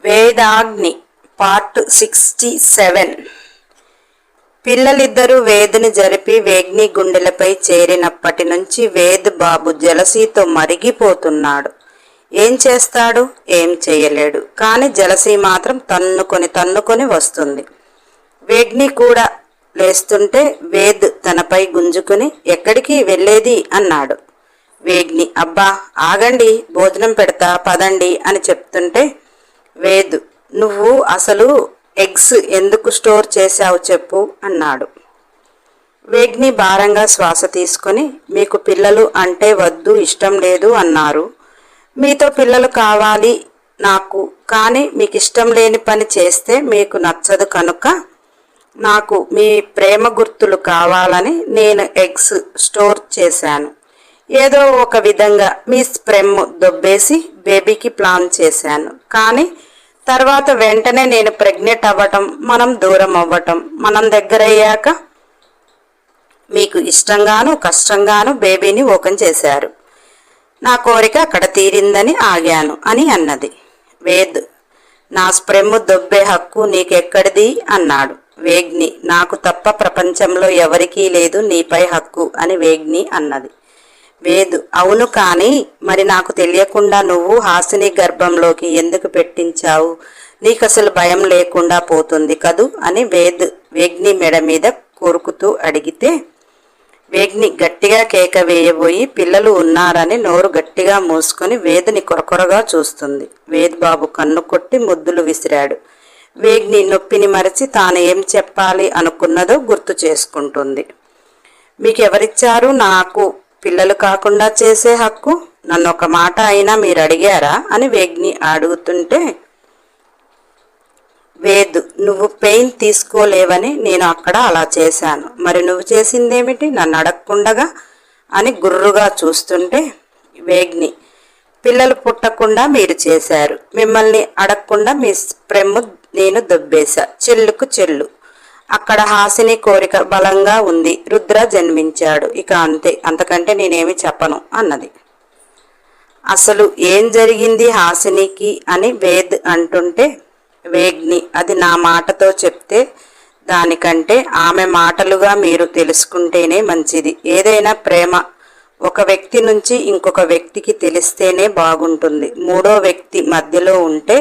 Vedagni part 67. పిల్లలిద్దరూ వేదుని జరిపి వేగ్ని గుండెలపై చేరినప్పటి నుంచి వేద్ బాబు జలసీతో మరిగిపోతున్నాడు. ఏం చేస్తాడు? ఏం చేయలేడు. కానీ జలసీ మాత్రం తన్నుకొని వస్తుంది. వేగ్ని కూడా లేస్తుంటే వేద్ తనపై గుంజుకుని ఎక్కడికి వెళ్ళేది అన్నాడు. వేగ్ని అబ్బా ఆగండి, భోజనం పెడతా పదండి అని చెప్తుంటే వేద్ నువ్వు అసలు ఎగ్స్ ఎందుకు స్టోర్ చేశావు చెప్పు అన్నాడు. వేగ్ని భారంగా శ్వాస తీసుకొని మీకు పిల్లలు అంటే వద్దు, ఇష్టం లేదు అన్నారు. మీతో పిల్లలు కావాలి నాకు, కానీ మీకు ఇష్టం లేని పని చేస్తే మీకు నచ్చదు కనుక నాకు మీ ప్రేమ గుర్తులు కావాలని నేను ఎగ్స్ స్టోర్ చేశాను. ఏదో ఒక విధంగా మీ స్పెర్మ్ దొబ్బేసి బేబీకి ప్లాన్ చేశాను. కానీ తర్వాత వెంటనే నేను ప్రెగ్నెంట్ అవ్వటం, మనం దూరం అవ్వటం, మనం దగ్గరయ్యాక మీకు ఇష్టంగాను కష్టంగాను బేబీని ఓపెన్ చేశారు. నా కోరిక అక్కడ తీరిందని ఆగాను అని అన్నది. వేద్ నా స్పెర్మ్ దొబ్బే హక్కు నీకెక్కడిది అన్నాడు. వేగ్ని నాకు తప్ప ప్రపంచంలో ఎవరికీ లేదు నీపై హక్కు అని వేగ్ని అన్నది. వేద్ అవును, కానీ మరి నాకు తెలియకుండా నువ్వు హాసిని గర్భంలోకి ఎందుకు పెట్టించావు? నీకు అసలు భయం లేకుండా పోతుంది కదూ అని వేగ్ని మెడ మీద కొరుకుతూ అడిగితే వేగ్ని గట్టిగా కేక వేయబోయి పిల్లలు ఉన్నారని నోరు గట్టిగా మూసుకొని వేద్ని కొరకొరగా చూస్తుంది. వేద్ బాబు కన్ను కొట్టి ముద్దులు విసిరాడు. వేగ్ని నొప్పిని మరచి తాను ఏం చెప్పాలి అనుకున్నదో గుర్తు చేసుకుంటుంది. మీకెవరిచ్చారు నాకు పిల్లలు కాకుండా చేసే హక్కు? నన్ను ఒక మాట అయినా మీరు అడిగారా అని వేగ్ని అడుగుతుంటే వేద్ నువ్వు పెయిన్ తీసుకోలేవని నేను అక్కడ అలా చేశాను. మరి నువ్వు చేసిందేమిటి నన్ను అడగకుండగా అని గుర్రుగా చూస్తుంటే వేగ్ని పిల్లలు పుట్టకుండా మీరు చేశారు. మిమ్మల్ని అడగకుండా మీ స్పెర్మ్ నేను దొబ్బేశా. చెల్లుకు చెల్లు. అక్కడ హాసిని కోరిక బలంగా ఉంది. రుద్ర జన్మించాడు. ఇక అంతే, అంతకంటే నేనేమి చెప్పను అన్నది. అసలు ఏం జరిగింది హాసినికి అని వేద్ అంటుంటే వేగ్ని అది నా మాటతో చెప్తే దానికంటే ఆమె మాటలుగా మీరు తెలుసుకుంటేనే మంచిది. ఏదైనా ప్రేమ ఒక వ్యక్తి నుంచి ఇంకొక వ్యక్తికి తెలిస్తేనే బాగుంటుంది. మూడో వ్యక్తి మధ్యలో ఉంటే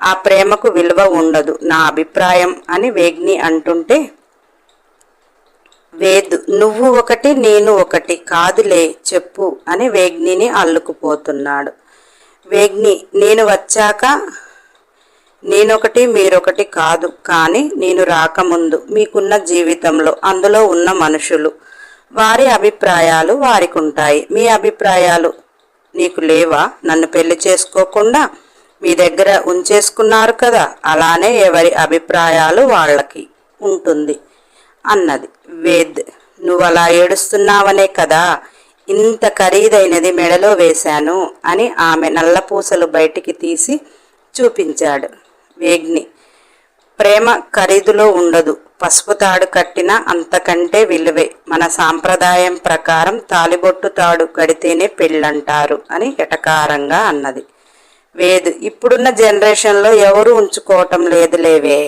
ఆ ప్రేమకు విలువ ఉండదు నా అభిప్రాయం అని వేగ్ని అంటుంటే వేద్ నువ్వు ఒకటి నేను ఒకటి కాదులే చెప్పు అని వేగ్నిని అల్లుకుపోతున్నాడు. వేగ్ని నేను వచ్చాక నేనొకటి మీరొకటి కాదు, కానీ నేను రాకముందు మీకున్న జీవితంలో అందులో ఉన్న మనుషులు వారి అభిప్రాయాలు వారికి ఉంటాయి. మీ అభిప్రాయాలు నీకు లేవా? నన్ను పెళ్లి చేసుకోకుండా మీ దగ్గర ఉంచేసుకున్నారు కదా, అలానే ఎవరి అభిప్రాయాలు వాళ్ళకి ఉంటుంది అన్నది. వేద్ నువ్వు అలా ఏడుస్తున్నావనే కదా ఇంత ఖరీదైనది మెడలో వేశాను అని ఆమె నల్లపూసలు బయటికి తీసి చూపించాడు. వేగ్ని ప్రేమ ఖరీదులో ఉండదు, పసుపు తాడు కట్టినా అంతకంటే విలువే. మన సాంప్రదాయం ప్రకారం తాలిబొట్టు తాడు కడితేనే పెళ్ళంటారు అని ఎటకారంగా అన్నది. వేద్ ఇప్పుడున్న జనరేషన్లో ఎవరు ఉంచుకోవటం లేదులేవే,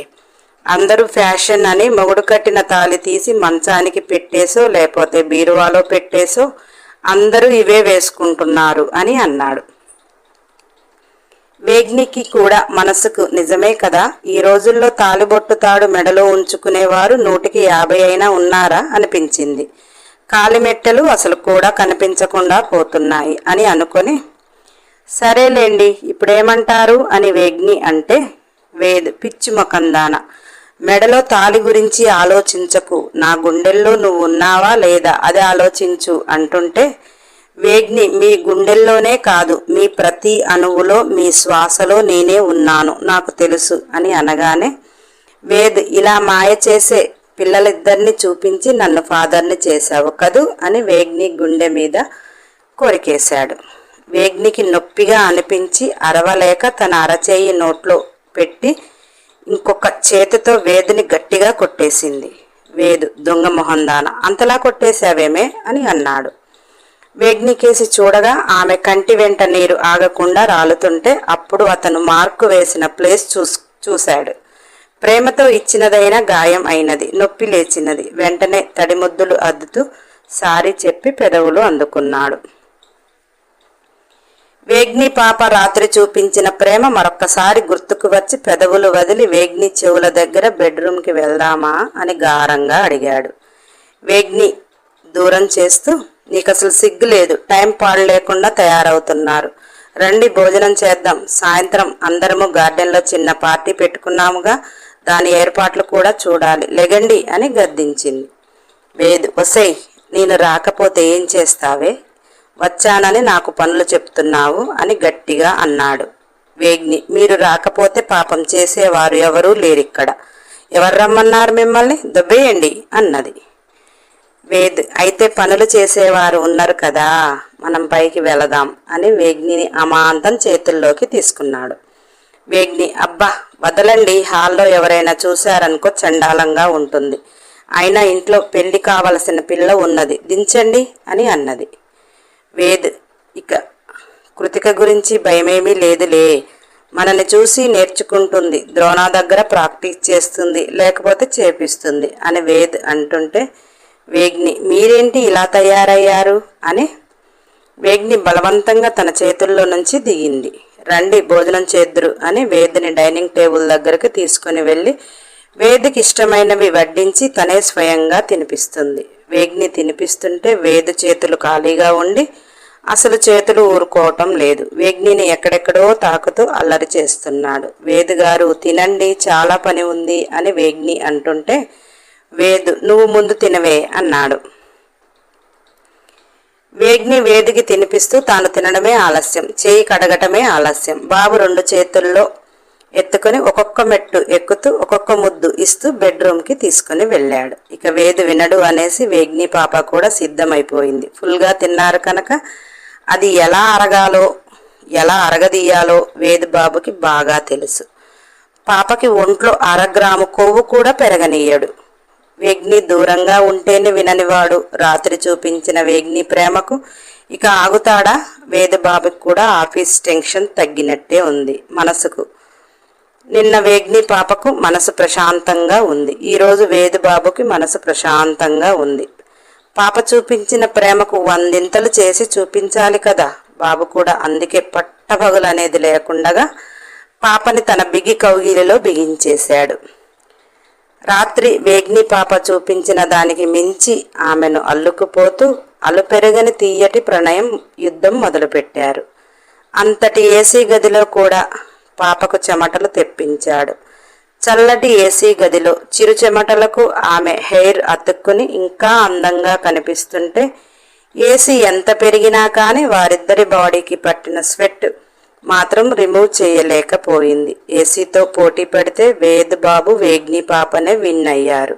అందరూ ఫ్యాషన్ అని మొగుడు కట్టిన తాళి తీసి మంచానికి పెట్టేసో లేకపోతే బీరువాలో పెట్టేసో అందరూ ఇవే వేసుకుంటున్నారు అని అన్నాడు. వేగ్నికి కూడా మనసుకు నిజమే కదా, ఈ రోజుల్లో తాలిబొట్టు తాడు మెడలో ఉంచుకునేవారు 150 అయినా ఉన్నారా అనిపించింది. కాలిమెట్టెలు అసలు కూడా కనిపించకుండా పోతున్నాయి అని అనుకొని సరేలేండి ఇప్పుడేమంటారు అని వేగ్ని అంటే వేద్ పిచ్చి మొకందాన మెడలో తాళి గురించి ఆలోచించకు, నా గుండెల్లో నువ్వు ఉన్నావా లేదా అది ఆలోచించు అంటుంటే వేగ్ని మీ గుండెల్లోనే కాదు మీ ప్రతి అణువులో మీ శ్వాసలో నేనే ఉన్నాను నాకు తెలుసు అని అనగానే వేద్ ఇలా మాయ చేసే పిల్లలిద్దరిని చూపించి నన్ను ఫాదర్ని చేశావు కదూ అని వేగ్ని గుండె మీద కొరికేశాడు. వేగ్నికి నొప్పిగా అనిపించి అరవలేక తన అరచేయి నోట్లో పెట్టి ఇంకొక చేతితో వేద్ని గట్టిగా కొట్టేసింది. వేద్ దొంగ మొహందాన అంతలా కొట్టేశావేమే అని అన్నాడు. వేగ్ని కేసి చూడగా ఆమె కంటి వెంట నీరు ఆగకుండా రాలుతుంటే అప్పుడు అతను మార్కు వేసిన ప్లేస్ చూశాడు. ప్రేమతో ఇచ్చినదైన గాయం అయినది, నొప్పి లేచినది. వెంటనే తడిముద్దులు అద్దుతూ సారీ చెప్పి పెదవులు అందుకున్నాడు. వేగ్ని పాప రాత్రి చూపించిన ప్రేమ మరొక్కసారి గుర్తుకు వచ్చి పెదవులు వదిలి వేగ్ని చెవుల దగ్గర బెడ్రూమ్కి వెళ్దామా అని గారంగా అడిగాడు. వేగ్ని దూరం చేస్తూ, నీకసలు సిగ్గు లేదు, టైం పాడు లేకుండా తయారవుతున్నారు, రండి భోజనం చేద్దాం, సాయంత్రం అందరము గార్డెన్లో చిన్న పార్టీ పెట్టుకున్నాముగా, దాని ఏర్పాట్లు కూడా చూడాలి, లెగండి అని గద్దించింది. వేద్, ఒసేయ్, నేను రాకపోతే ఏం చేస్తావే, వచ్చానని నాకు పనులు చెప్తున్నావు అని గట్టిగా అన్నాడు. వేగ్ని, మీరు రాకపోతే పాపం చేసేవారు ఎవరూ లేరిక్కడ, ఎవరు రమ్మన్నారు మిమ్మల్ని, దొబ్బేయండి అన్నది. వేద్, అయితే పనులు చేసేవారు ఉన్నారు కదా, మనం పైకి వెళదాం అని వేగ్నిని అమాంతం చేతుల్లోకి తీసుకున్నాడు. వేగ్ని, అబ్బా వదలండి, హాల్లో ఎవరైనా చూశారనుకో చండాలంగా ఉంటుంది, అయినా ఇంట్లో పెళ్లి కావలసిన పిల్ల ఉన్నది, దించండి అని అన్నది. వేద్, ఇక కృతిక గురించి భయమేమీ లేదులే, మనల్ని చూసి నేర్చుకుంటుంది, ద్రోణా దగ్గర ప్రాక్టీస్ చేస్తుంది, లేకపోతే చేపిస్తుంది అని వేద్ అంటుంటే వేగ్ని, మీరేంటి ఇలా తయారయ్యారు అని వేగ్ని బలవంతంగా తన చేతుల్లో నుంచి దిగింది. రండి భోజనం చేద్దురు అని వేద్ని డైనింగ్ టేబుల్ దగ్గరకు తీసుకుని వెళ్ళి వేద్కి ఇష్టమైనవి వడ్డించి తనే స్వయంగా తినిపిస్తుంది. వేగ్ని తినిపిస్తుంటే వేద్ చేతులు ఖాళీగా ఉండి అసలు చేతులు ఊరుకోవటం లేదు. వేగ్నిని ఎక్కడెక్కడో తాకుతూ అల్లరి చేస్తున్నాడు. వేద్ గారు తినండి, చాలా పని ఉంది అని వేగ్ని అంటుంటే వేద్, నువ్వు ముందు తినవే అన్నాడు. వేగ్ని వేదికి తినిపిస్తూ తాను తినడమే ఆలస్యం, చేయి కడగటమే ఆలస్యం. బాబు 2 చేతుల్లో ఎత్తుకొని ఒక్కొక్క మెట్టు ఎక్కుతూ ఒక్కొక్క ముద్దు ఇస్తూ బెడ్రూమ్కి తీసుకుని వెళ్ళాడు. ఇక వేద్ వినడు అనేసి వేగ్ని పాప కూడా సిద్ధమైపోయింది. ఫుల్గా తిన్నారు కనుక అది ఎలా అరగాలో ఎలా అరగదీయాలో వేద్ బాబుకి బాగా తెలుసు. పాపకి ఒంట్లో 1/2 గ్రాము కొవ్వు కూడా పెరగనీయడు. వేగ్ని దూరంగా ఉంటేనే విననివాడు. రాత్రి చూపించిన వేగ్ని ప్రేమకు ఇక ఆగుతాడా? వేదబాబుకి కూడా ఆఫీస్ టెన్షన్ తగ్గినట్టే ఉంది మనసుకు. నిన్న వేగ్ని పాపకు మనసు ప్రశాంతంగా ఉంది, ఈరోజు వేదబాబుకి మనసు ప్రశాంతంగా ఉంది. పాప చూపించిన ప్రేమకు 100 చేసి చూపించాలి కదా బాబు కూడా. అందుకే పట్టపగులు అనేది లేకుండా పాపని తన బిగి కౌగిలిలో బిగించేశాడు. రాత్రి వేగ్ని పాప చూపించిన దానికి మించి ఆమెను అల్లుకుపోతూ అలుపెరగని తీయటి ప్రణయం యుద్ధం మొదలుపెట్టారు. అంతటి ఏసీ గదిలో కూడా పాపకు చెమటలు తెప్పించాడు. చల్లటి ఏసీ గదిలో చిరు చెమటలకు ఆమె హెయిర్ అతుక్కుని ఇంకా అందంగా కనిపిస్తుంటే ఏసీ ఎంత పెరిగినా కానీ వారిద్దరి బాడీకి పట్టిన స్వెట్ మాత్రం రిమూవ్ చేయలేకపోయింది. ఏసీతో పోటీ పెడితే వేద్ బాబు వేగ్ని పాపనే విన్ అయ్యారు.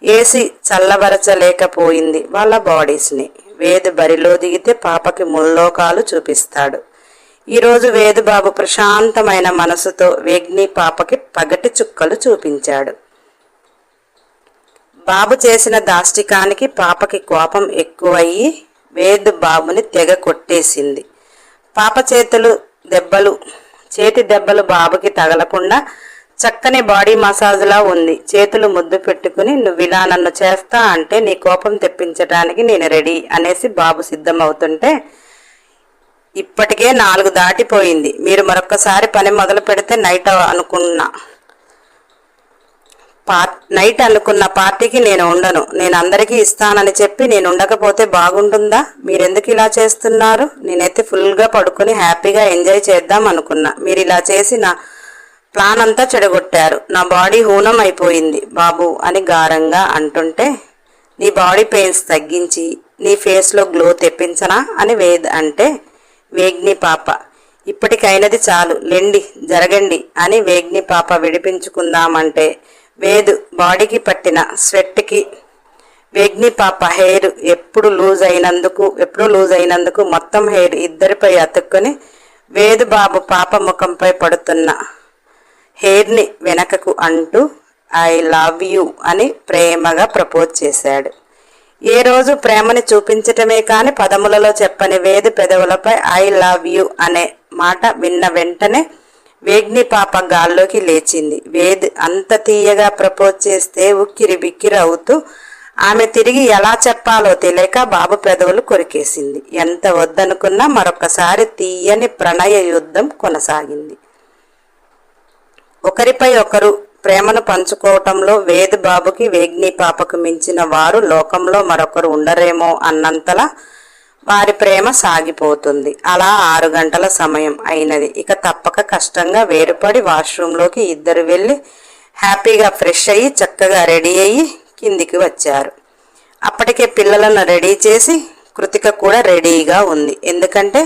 ఏసీ చల్లబరచలేకపోయింది వాళ్ళ బాడీస్ని. వేద్ బరిలో దిగితే పాపకి ముల్లోకాలు చూపిస్తాడు. ఈరోజు వేద్ బాబు ప్రశాంతమైన మనసుతో వేగ్ని పాపకి పగటి చుక్కలు చూపించాడు. బాబు చేసిన దాష్టికానికి పాపకి కోపం ఎక్కువయ్యి వేద్ బాబుని తెగ కొట్టేసింది. పాప చేతి దెబ్బలు బాబుకి తగలకుండా చక్కని బాడీ మసాజ్లా ఉంది. చేతులు ముద్దు పెట్టుకుని, నువ్విలా నన్ను చేస్తా అంటే నీ కోపం తెప్పించడానికి నేను రెడీ అనేసి బాబు సిద్ధమవుతుంటే, ఇప్పటికే 4 దాటిపోయింది, మీరు మరొక్కసారి పని మొదలు పెడితే నైట్ అనుకున్న పార్టీకి నేను ఉండను. నేను అందరికీ ఇస్తానని చెప్పి నేను ఉండకపోతే బాగుంటుందా? మీరెందుకు ఇలా చేస్తున్నారు? నేనైతే ఫుల్గా పడుకొని హ్యాపీగా ఎంజాయ్ చేద్దాం అనుకున్నా. మీరు ఇలా చేసి నా ప్లాన్ అంతా చెడగొట్టారు. నా బాడీ హూనం అయిపోయింది బాబు అని గారంగా అంటుంటే, నీ బాడీ పెయిన్స్ తగ్గించి నీ ఫేస్లో గ్లో తెప్పించనా అని వేద్ అంటే, వేగ్ని పాప, ఇప్పటికైనది చాలు లెండి, జరగండి అని వేగ్ని పాప విడిపించుకుందామంటే వేద్ బాడీకి పట్టిన స్వెట్కి వేగ్ని పాప హెయిర్ ఎప్పుడూ లూజ్ అయినందుకు మొత్తం హెయిర్ ఇద్దరిపై అతుక్కొని వేద్ బాబు పాప ముఖంపై పడుతున్న హెయిర్ని వెనకకు అంటూ ఐ లవ్ యూ అని ప్రేమగా ప్రపోజ్ చేశాడు. ఏ రోజు ప్రేమని చూపించటమే కాని పదములలో చెప్పని వేద్ పెదవులపై ఐ లవ్ యు అనే మాట విన్న వెంటనే వేగ్ని పాప గాల్లోకి లేచింది. వేద్ అంత తీయగా ప్రపోజ్ చేస్తే ఉక్కిరి బిక్కిరి అవుతూ ఆమె తిరిగి ఎలా చెప్పాలో తెలియక బాబు పెదవులు కొరికేసింది. ఎంత వద్దనుకున్నా మరొకసారి తీయని ప్రణయ యుద్ధం కొనసాగింది. ఒకరిపై ఒకరు ప్రేమను పంచుకోవటంలో వేద్ బాబుకి వేగ్ని పాపకు మించిన వారు లోకంలో మరొకరు ఉండరేమో అన్నంతలా వారి ప్రేమ సాగిపోతుంది. అలా 6 గంటల సమయం అయినది. ఇక తప్పక కష్టంగా వేరుపడి వాష్రూంలోకి ఇద్దరు వెళ్ళి హ్యాపీగా ఫ్రెష్ అయ్యి చక్కగా రెడీ అయ్యి కిందికి వచ్చారు. అప్పటికే పిల్లలను రెడీ చేసి కృతిక కూడా రెడీగా ఉంది. ఎందుకంటే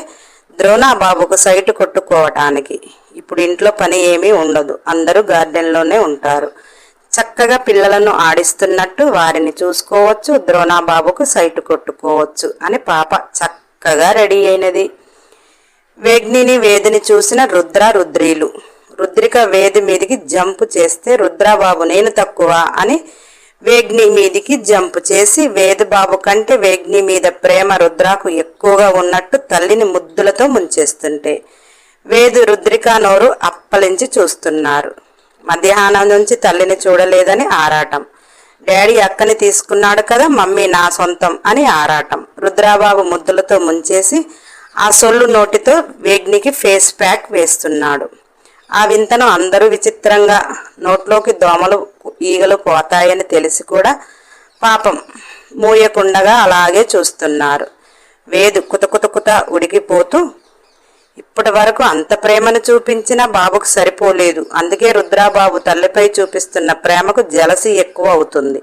ద్రోణ బాబుకు సైటు కొట్టుకోవటానికి. ఇప్పుడు ఇంట్లో పని ఏమీ ఉండదు, అందరూ గార్డెన్లోనే ఉంటారు. చక్కగా పిల్లలను ఆడిస్తున్నట్టు వారిని చూసుకోవచ్చు, ద్రోణాబాబుకు సైటు కొట్టుకోవచ్చు అని పాప చక్కగా రెడీ అయినది. వేగ్నిని వేదిని చూసిన రుద్రీలు. రుద్రిక వేది మీదికి జంపు చేస్తే రుద్రబాబు నేను తక్కువ అని వేగ్ని మీదికి జంపు చేసి వేదబాబు కంటే వేగ్ని మీద ప్రేమ రుద్రాకు ఎక్కువగా ఉన్నట్టు తల్లిని ముద్దులతో ముంచేస్తుంటే వేదు రుద్రిక నోరు అప్పలించి చూస్తున్నారు. మధ్యాహ్నం నుంచి తల్లిని చూడలేదని ఆరాటం. డాడీ అక్కని తీసుకున్నాడు కదా, మమ్మీ నా సొంతం అని ఆరాటం. రుద్రాబాబు ముద్దులతో ముంచేసి ఆ సొల్లు నోటితో వేగ్నికి ఫేస్ ప్యాక్ వేస్తున్నాడు. ఆ వింతను అందరూ విచిత్రంగా నోట్లోకి దోమలు ఈగలు పోతాయని తెలిసి కూడా పాపం మూయకుండగా అలాగే చూస్తున్నారు. వేదు కుత ఉడికిపోతూ ఇప్పటి వరకు అంత ప్రేమను చూపించినా బాబుకు సరిపోలేదు. అందుకే రుద్రాబాబు తల్లిపై చూపిస్తున్న ప్రేమకు జలసి ఎక్కువ అవుతుంది.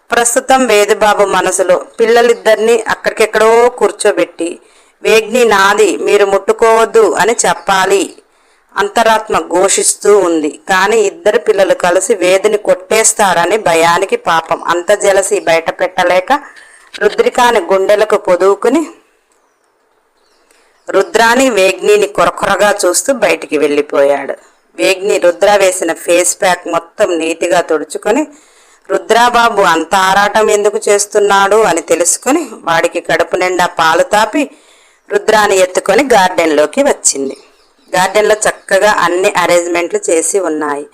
ప్రస్తుతం వేదబాబు మనసులో పిల్లలిద్దరినీ అక్కడికెక్కడో కూర్చోబెట్టి వేగ్ని నాది, మీరు ముట్టుకోవద్దు అని చెప్పాలి అంతరాత్మ ఘోషిస్తూ ఉంది. కానీ ఇద్దరు పిల్లలు కలిసి వేదిని కొట్టేస్తారని భయానికి పాపం అంత జలసి బయట పెట్టలేక రుద్రికాని గుండెలకు పొదువుకుని రుద్రాని వేగ్నిని కొరకొరగా చూస్తూ బయటికి వెళ్ళిపోయాడు. వేగ్ని రుద్ర వేసిన ఫేస్ ప్యాక్ మొత్తం నీటిగా తుడుచుకొని రుద్రాబాబు అంత ఆరాటం ఎందుకు చేస్తున్నాడు అని తెలుసుకొని వాడికి కడుపు నిండా పాలు తాపి రుద్రాని ఎత్తుకొని గార్డెన్లోకి వచ్చింది. గార్డెన్లో చక్కగా అన్ని అరేంజ్మెంట్లు చేసి ఉన్నాయి.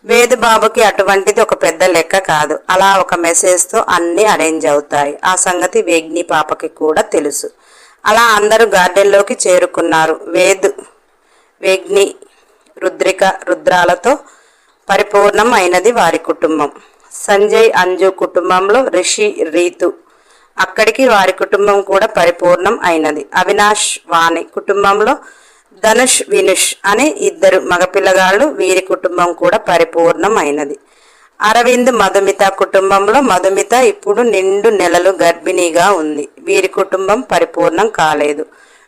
వేదబాబుకి అటువంటిది ఒక పెద్ద లెక్క కాదు. అలా ఒక మెసేజ్తో అన్ని అరేంజ్ అవుతాయి. ఆ సంగతి వేగ్ని పాపకి కూడా తెలుసు. అలా అందరూ గార్డెన్లోకి చేరుకున్నారు. వేగ్ని రుద్రిక రుద్రాలతో పరిపూర్ణం అయినది వారి కుటుంబం. సంజయ్ అంజు కుటుంబంలో రిషి రీతు, అక్కడికి వారి కుటుంబం కూడా పరిపూర్ణం అయినది. అవినాష్ వాణి కుటుంబంలో ధనుష్ వినుష్ అని ఇద్దరు మగపిల్లగాళ్ళు, వీరి కుటుంబం కూడా పరిపూర్ణం అయినది. అరవింద్ మధుమిత కుటుంబంలో మధుమిత ఇప్పుడు నిండు నెలలు గర్భిణీగా ఉంది. వీరి కుటుంబం పరిపూర్ణం కాలేదు.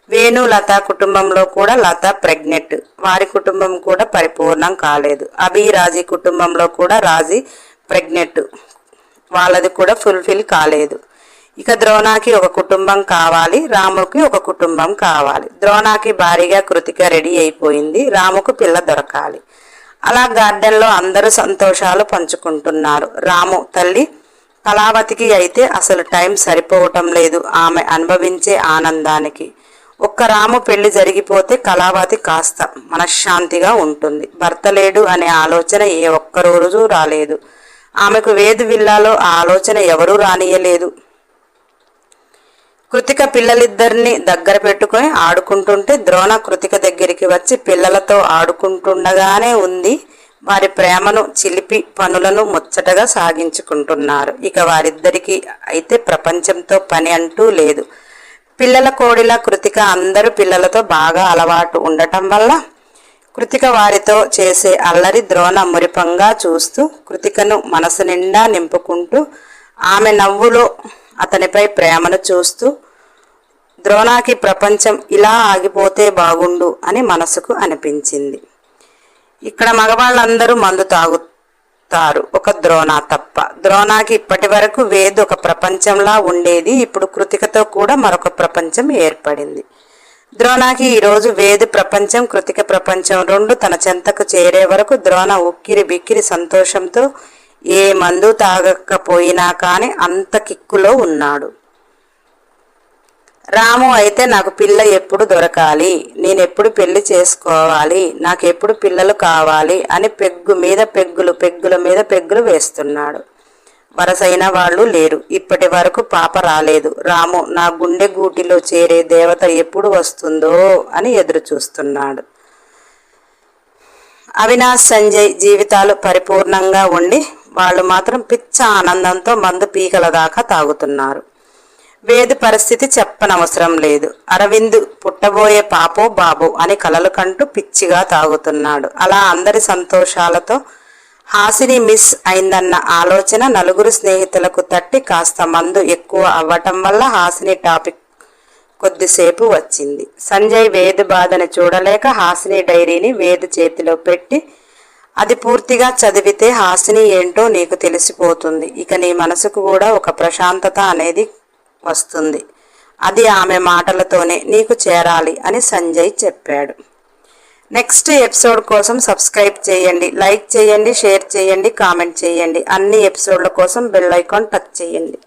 వేణు లత కుటుంబంలో కూడా లత ప్రెగ్నెంట్, వారి కుటుంబం కూడా పరిపూర్ణం కాలేదు. రాజీ కుటుంబంలో కూడా రాజీ ప్రెగ్నెంట్, వాళ్ళది కూడా ఫుల్ఫిల్ కాలేదు. ఇక ద్రోణాకి ఒక కుటుంబం కావాలి, రాముకి ఒక కుటుంబం కావాలి. ద్రోణాకి భారీగా కృతిక రెడీ అయిపోయింది, రాముకు పిల్ల దొరకాలి. అలా గార్డెన్లో అందరూ సంతోషాలు పంచుకుంటున్నారు. రాము తల్లి కళావతికి అయితే అసలు టైం సరిపోవటం లేదు ఆమె అనుభవించే ఆనందానికి. ఒక్క రాము పెళ్లి జరిగిపోతే కళావతి కాస్త మనశ్శాంతిగా ఉంటుంది. భర్త లేడు అనే ఆలోచన ఏ ఒక్క రోజు రాలేదు ఆమెకు. వేదు విల్లాలో ఆ ఆలోచన ఎవరూ రానియలేదు. కృతిక పిల్లలిద్దరిని దగ్గర పెట్టుకొని ఆడుకుంటుంటే ద్రోణ కృతిక దగ్గరికి వచ్చి పిల్లలతో ఆడుకుంటుండగానే ఉంది. వారి ప్రేమను చిలిపి పనులను ముచ్చటగా సాగించుకుంటున్నారు. ఇక వారిద్దరికి అయితే ప్రపంచంతో పని అంటూ లేదు. పిల్లల కోడిలా కృతిక అందరూ పిల్లలతో బాగా అలవాటు ఉండటం వల్ల కృతిక వారితో చేసే అల్లరి ద్రోణ మురిపంగా చూస్తూ కృతికను మనసు నిండా నింపుకుంటూ ఆమె నవ్వులో అతనిపై ప్రేమను చూస్తూ ద్రోణాకి ప్రపంచం ఇలా ఆగిపోతే బాగుండు అని మనసుకు అనిపించింది. ఇక్కడ మగవాళ్ళందరూ మందు తాగుతారు, ఒక ద్రోణ తప్ప. ద్రోణాకి ఇప్పటి వరకు వేద్ ఒక ప్రపంచంలా ఉండేది. ఇప్పుడు కృతికతో కూడా మరొక ప్రపంచం ఏర్పడింది. ద్రోణాకి ఈరోజు వేద్ ప్రపంచం, కృతిక ప్రపంచం రెండు తన చెంతకు చేరే వరకు ద్రోణ ఉక్కిరి బిక్కిరి సంతోషంతో ఏ మందు తాగకపోయినా కానీ అంత కిక్కులో ఉన్నాడు. రాము అయితే నాకు పిల్ల ఎప్పుడు దొరకాలి, నేనెప్పుడు పెళ్లి చేసుకోవాలి, నాకెప్పుడు పిల్లలు కావాలి అని పెగ్గు మీద పెగ్గులు పెగ్గుల మీద పెగ్గులు వేస్తున్నాడు. వరసైన వాళ్ళు లేరు. ఇప్పటి వరకు పాప రాలేదు. రాము నా గుండె గూటిలో చేరే దేవత ఎప్పుడు వస్తుందో అని ఎదురు చూస్తున్నాడు. అవినాష్, సంజయ్ జీవితాలు పరిపూర్ణంగా ఉండి వాళ్ళు మాత్రం పిచ్చ ఆనందంతో మందు పీకల దాకా తాగుతున్నారు. వేదు పరిస్థితి చెప్పనవసరం లేదు. అరవింద్ పుట్టబోయే పాపో బాబో అని కలలు కంటూ పిచ్చిగా తాగుతున్నాడు. అలా అందరి సంతోషాలతో హాసిని మిస్ అయిందన్న ఆలోచన నలుగురు స్నేహితులకు తట్టి కాస్త మందు ఎక్కువ అవ్వటం వల్ల హాసిని టాపిక్ కొద్దిసేపు వచ్చింది. సంజయ్ వేదు బాధని చూడలేక హాసిని డైరీని వేదు చేతిలో పెట్టి, అది పూర్తిగా చదివితే హాసిని ఏంటో నీకు తెలిసిపోతుంది. ఇక నీ మనసుకు కూడా ఒక ప్రశాంతత అనేది వస్తుంది. అది ఆమె మాటలతోనే నీకు చేరాలి అని సంజయ్ చెప్పాడు. నెక్స్ట్ ఎపిసోడ్ కోసం సబ్స్క్రైబ్ చేయండి, లైక్ చేయండి, షేర్ చేయండి, కామెంట్ చేయండి. అన్ని ఎపిసోడ్ల కోసం బెల్ ఐకాన్ టచ్ చేయండి.